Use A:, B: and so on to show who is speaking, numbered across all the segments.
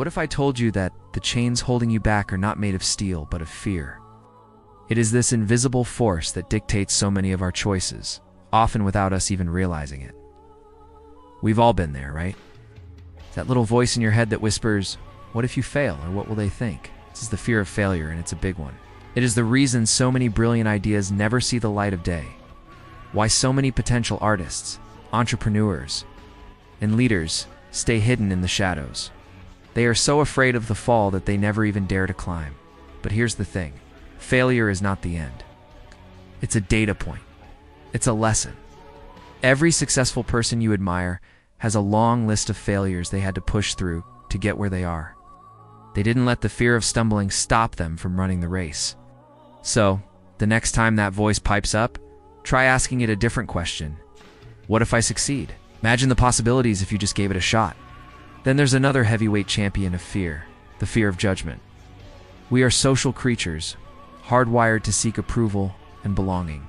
A: What if I told you that the chains holding you back are not made of steel, but of fear? It is this invisible force that dictates so many of our choices, often without us even realizing it. We've all been there, right? That little voice in your head that whispers, "What if you fail, or what will they think?" This is the fear of failure, and it's a big one. It is the reason so many brilliant ideas never see the light of day. Why so many potential artists, entrepreneurs, and leaders stay hidden in the shadows. They are so afraid of the fall that they never even dare to climb. But here's the thing. Failure is not the end. It's a data point. It's a lesson. Every successful person you admire has a long list of failures they had to push through to get where they are. They didn't let the fear of stumbling stop them from running the race. So, the next time that voice pipes up, try asking it a different question. What if I succeed? Imagine the possibilities if you just gave it a shot. Then there's another heavyweight champion of fear, the fear of judgment. We are social creatures, hardwired to seek approval and belonging.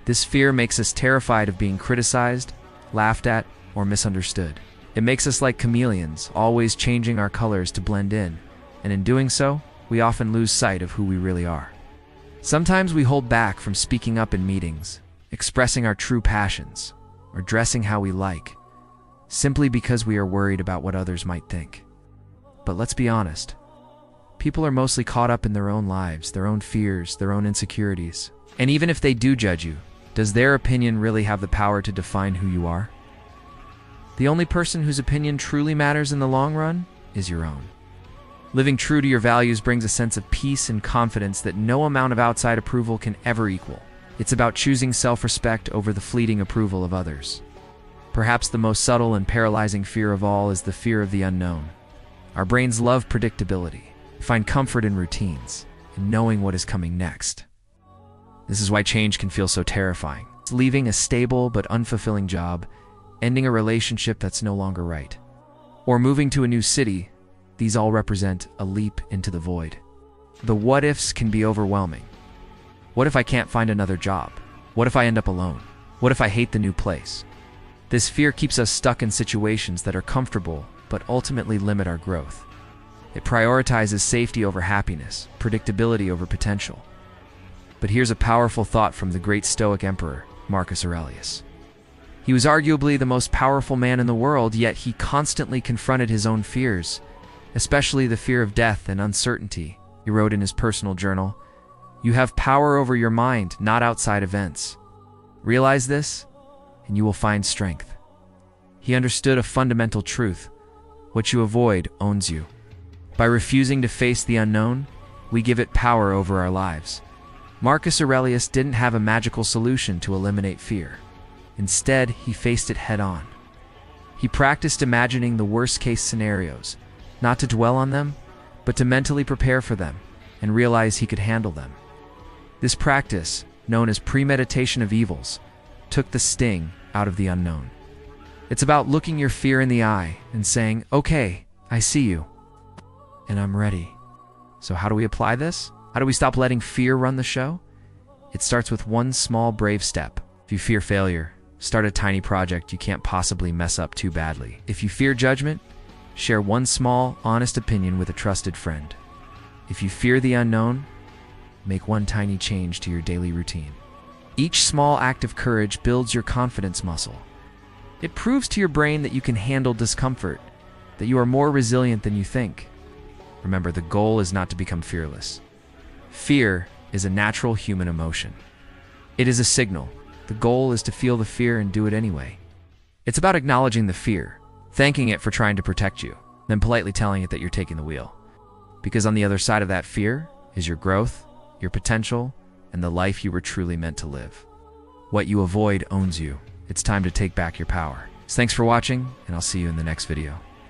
A: This fear makes us terrified of being criticized, laughed at, or misunderstood. It makes us like chameleons, always changing our colors to blend in, and in doing so, we often lose sight of who we really are. Sometimes we hold back from speaking up in meetings, expressing our true passions, or dressing how we like, simply because we are worried about what others might think. But let's be honest. People are mostly caught up in their own lives, their own fears, their own insecurities. And even if they do judge you, does their opinion really have the power to define who you are? The only person whose opinion truly matters in the long run is your own. Living true to your values brings a sense of peace and confidence that no amount of outside approval can ever equal. It's about choosing self-respect over the fleeting approval of others. Perhaps the most subtle and paralyzing fear of all is the fear of the unknown. Our brains love predictability, find comfort in routines, and knowing what is coming next. This is why change can feel so terrifying. It's leaving a stable but unfulfilling job, ending a relationship that's no longer right, or moving to a new city. These all represent a leap into the void. The what-ifs can be overwhelming. What if I can't find another job? What if I end up alone? What if I hate the new place? This fear keeps us stuck in situations that are comfortable but ultimately limit our growth. It prioritizes safety over happiness, predictability over potential. But here's a powerful thought from the great Stoic emperor, Marcus Aurelius. He was arguably the most powerful man in the world, yet he constantly confronted his own fears, especially the fear of death and uncertainty. He wrote in his personal journal, "You have power over your mind, not outside events. Realize this, and you will find strength." He understood a fundamental truth. What you avoid owns you. By refusing to face the unknown, we give it power over our lives. Marcus Aurelius didn't have a magical solution to eliminate fear. Instead, he faced it head-on. He practiced imagining the worst-case scenarios, not to dwell on them, but to mentally prepare for them and realize he could handle them. This practice, known as premeditation of evils, took the sting out of the unknown. It's about looking your fear in the eye and saying, "Okay, I see you, and I'm ready." So how do we apply this? How do we stop letting fear run the show? It starts with one small, brave step. If you fear failure, start a tiny project you can't possibly mess up too badly. If you fear judgment, share one small, honest opinion with a trusted friend. If you fear the unknown, make one tiny change to your daily routine. Each small act of courage builds your confidence muscle. It proves to your brain that you can handle discomfort, that you are more resilient than you think. Remember, the goal is not to become fearless. Fear is a natural human emotion. It is a signal. The goal is to feel the fear and do it anyway. It's about acknowledging the fear, thanking it for trying to protect you, then politely telling it that you're taking the wheel. Because on the other side of that fear is your growth, your potential, and the life you were truly meant to live. What you avoid owns you. It's time to take back your power. So thanks for watching, and I'll see you in the next video.